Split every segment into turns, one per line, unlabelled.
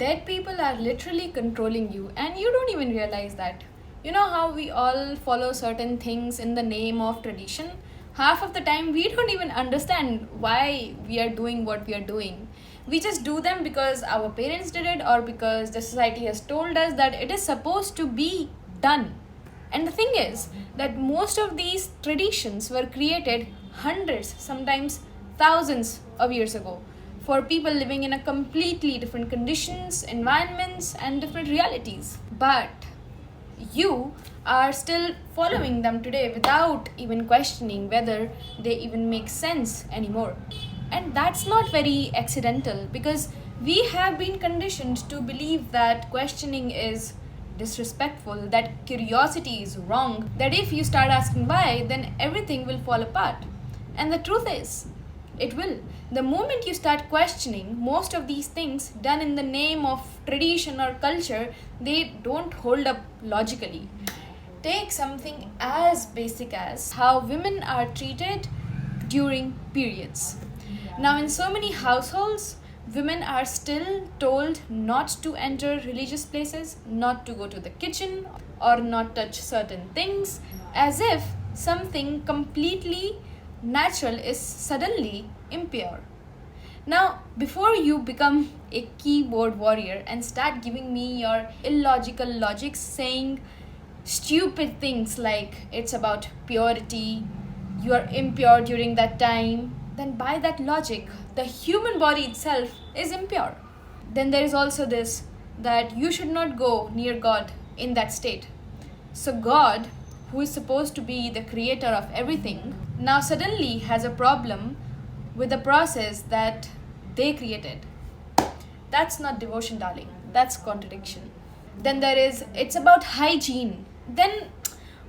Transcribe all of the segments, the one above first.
Dead people are literally controlling you, and you don't even realize that. You know how we all follow certain things in the name of tradition? Half of the time, we don't even understand why we are doing what we are doing. We just do them because our parents did it or because the society has told us that it is supposed to be done. And the thing is that most of these traditions were created hundreds, sometimes thousands of years ago for people living in a completely different conditions, environments, and different realities. But you are still following them today without even questioning whether they even make sense anymore. And that's not very accidental because we have been conditioned to believe that questioning is disrespectful, that curiosity is wrong, that if you start asking why, then everything will fall apart. And the truth is, it will. The moment you start questioning most of these things done in the name of tradition or culture, they don't hold up logically. Take something as basic as how women are treated during periods. Now, in so many households, women are still told not to enter religious places, not to go to the kitchen, or not touch certain things, as if something completely natural is suddenly impure. Now, before you become a keyboard warrior and start giving me your illogical logics saying stupid things like it's about purity, you are impure during that time, then by that logic, the human body itself is impure. Then there is also this that you should not go near God in that state. So, God, who is supposed to be the creator of everything, now suddenly has a problem with the process that they created. That's not devotion, darling. That's contradiction. Then there is, it's about hygiene. Then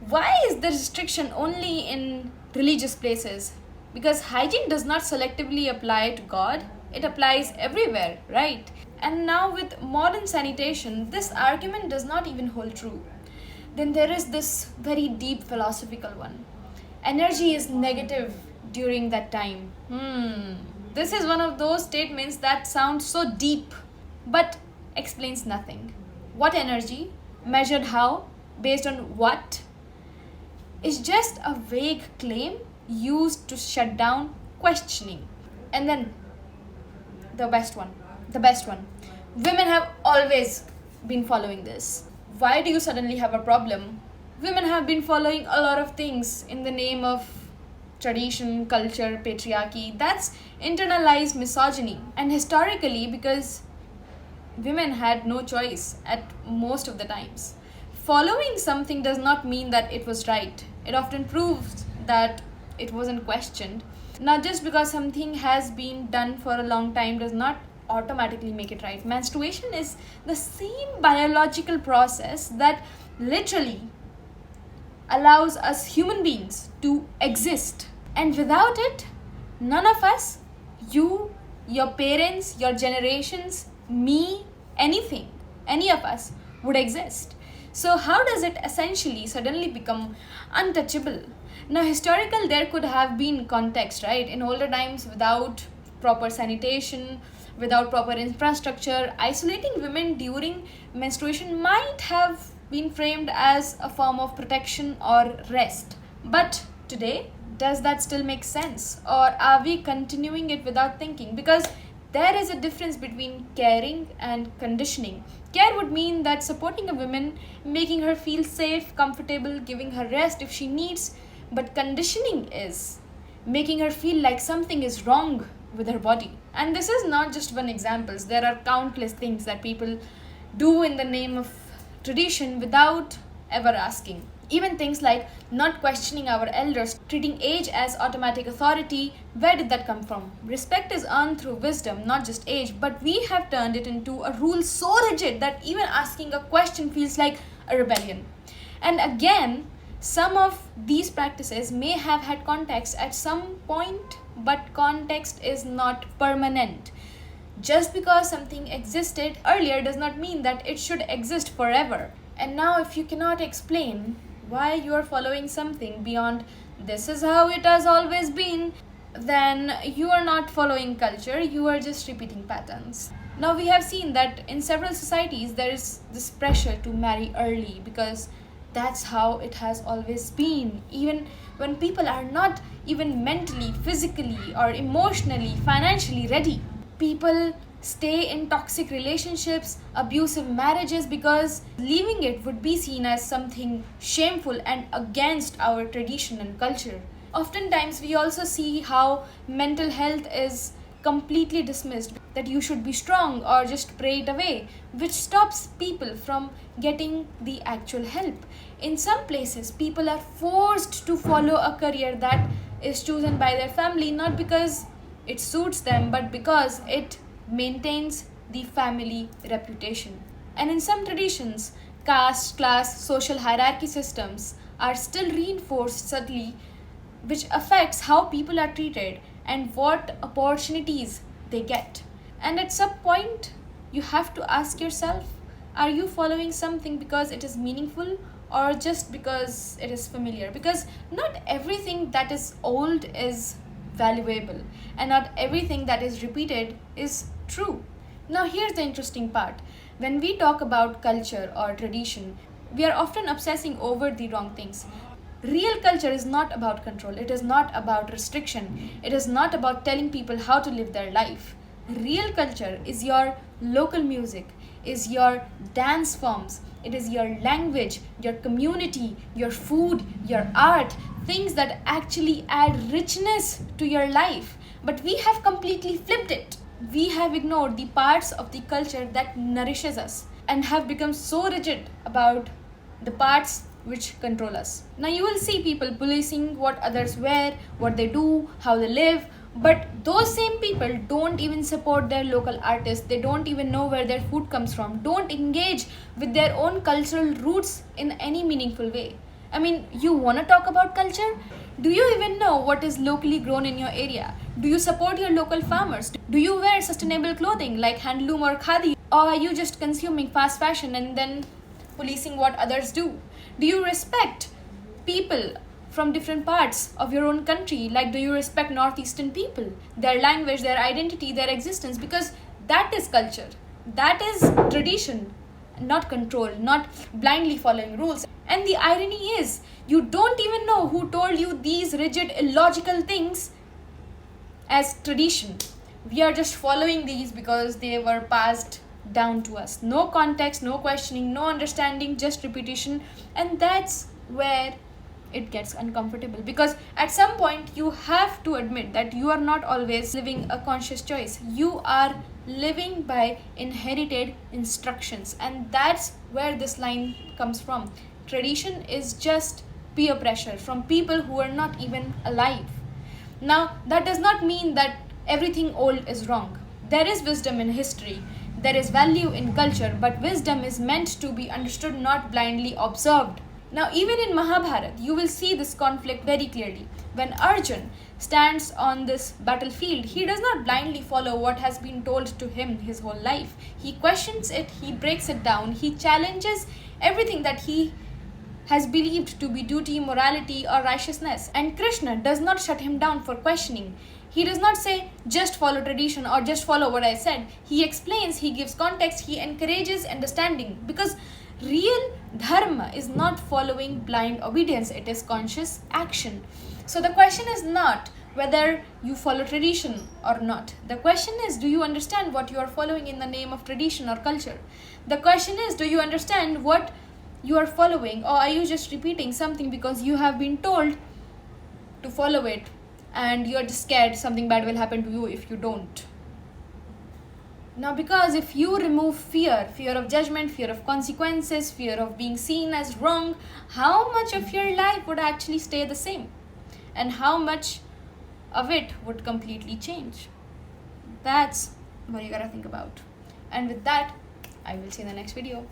why is the restriction only in religious places? Because hygiene does not selectively apply to God, it applies everywhere, right? And now with modern sanitation, this argument does not even hold true. Then there is this very deep philosophical one. Energy is negative during that time. This is one of those statements that sounds so deep but explains nothing. What energy? Measured how? Based on what? Is just a vague claim used to shut down questioning. And then the best one. The best one. Women have always been following this. Why do you suddenly have a problem? Women have been following a lot of things in the name of tradition, culture, patriarchy. That's internalized misogyny. And historically, because women had no choice at most of the times. Following something does not mean that it was right. It often proves that it wasn't questioned. Now, just because something has been done for a long time does not automatically make it right. Menstruation is the same biological process that literally allows us human beings to exist. And without it, none of us, you, your parents, your generations, me, anything, any of us would exist. So, how does it essentially suddenly become untouchable? Now, historical, there could have been context, right? In older times, without proper sanitation, without proper infrastructure, isolating women during menstruation might have been framed as a form of protection or rest. But today, does that still make sense? Or are we continuing it without thinking? Because there is a difference between caring and conditioning. Care would mean that supporting a woman, making her feel safe, comfortable, giving her rest if she needs. But conditioning is making her feel like something is wrong with her body. And this is not just one example. There are countless things that people do in the name of tradition without ever asking. Even things like not questioning our elders, treating age as automatic authority. Where did that come from? Respect is earned through wisdom, not just age, but we have turned it into a rule so rigid that even asking a question feels like a rebellion. And again, some of these practices may have had context at some point, but context is not permanent. Just because something existed earlier does not mean that it should exist forever. And now, if you cannot explain why you are following something beyond this is how it has always been, then you are not following culture, you are just repeating patterns. Now, we have seen that in several societies there is this pressure to marry early because that's how it has always been. Even when people are not even mentally, physically, or emotionally, financially ready, people stay in toxic relationships, abusive marriages, because leaving it would be seen as something shameful and against our tradition and culture. Oftentimes, we also see how mental health is completely dismissed, that you should be strong or just pray it away, which stops people from getting the actual help. In some places, people are forced to follow a career that is chosen by their family not because it suits them but because it maintains the family reputation. And in some traditions, caste, class, social hierarchy systems are still reinforced subtly, which affects how people are treated and what opportunities they get. And at some point, you have to ask yourself, are you following something because it is meaningful or just because it is familiar? Because not everything that is old is valuable, and not everything that is repeated is true. Now, here's the interesting part. When we talk about culture or tradition, we are often obsessing over the wrong things. Real culture is not about control, it is not about restriction, it is not about telling people how to live their life. Real culture is your local music, is your dance forms, it is your language, your community, your food, your art, things that actually add richness to your life. But we have completely flipped it. We have ignored the parts of the culture that nourishes us and have become so rigid about the parts which control us. Now, you will see people policing what others wear, what they do, how they live, but those same people don't even support their local artists. They don't even know where their food comes from, don't engage with their own cultural roots in any meaningful way. I mean, you want to talk about culture? Do you even know what is locally grown in your area? Do you support your local farmers? Do you wear sustainable clothing like handloom or khadi? Or are you just consuming fast fashion and then policing what others do? Do you respect people from different parts of your own country? Like, do you respect Northeastern people, their language, their identity, their existence? Because that is culture, that is tradition, not control, not blindly following rules. And the irony is, you don't even know who told you these rigid, illogical things as tradition. We are just following these because they were passed down to us. No context, no questioning, no understanding, just repetition. And that's where it gets uncomfortable, because at some point you have to admit that you are not always living a conscious choice. You are living by inherited instructions, and that's where this line comes from. Tradition is just peer pressure from people who are not even alive. Now, that does not mean that everything old is wrong. There is wisdom in history, there is value in culture, but wisdom is meant to be understood, not blindly observed. Now, even in Mahabharata, you will see this conflict very clearly. When Arjun stands on this battlefield, he does not blindly follow what has been told to him his whole life. He questions it, he breaks it down, he challenges everything that he has believed to be duty, morality, or righteousness. And Krishna does not shut him down for questioning. He does not say, just follow tradition or just follow what I said. He explains, he gives context, he encourages understanding. Because real dharma is not following blind obedience, it is conscious action. So the question is not whether you follow tradition or not. The question is, do you understand what you are following in the name of tradition or culture? The question is, do you understand what you are following, or are you just repeating something because you have been told to follow it and you're just scared something bad will happen to you if you don't? Now, because if you remove fear of judgment, fear of consequences, fear of being seen as wrong, how much of your life would actually stay the same? And how much of it would completely change? That's what you gotta think about. And with that, I will see you in the next video.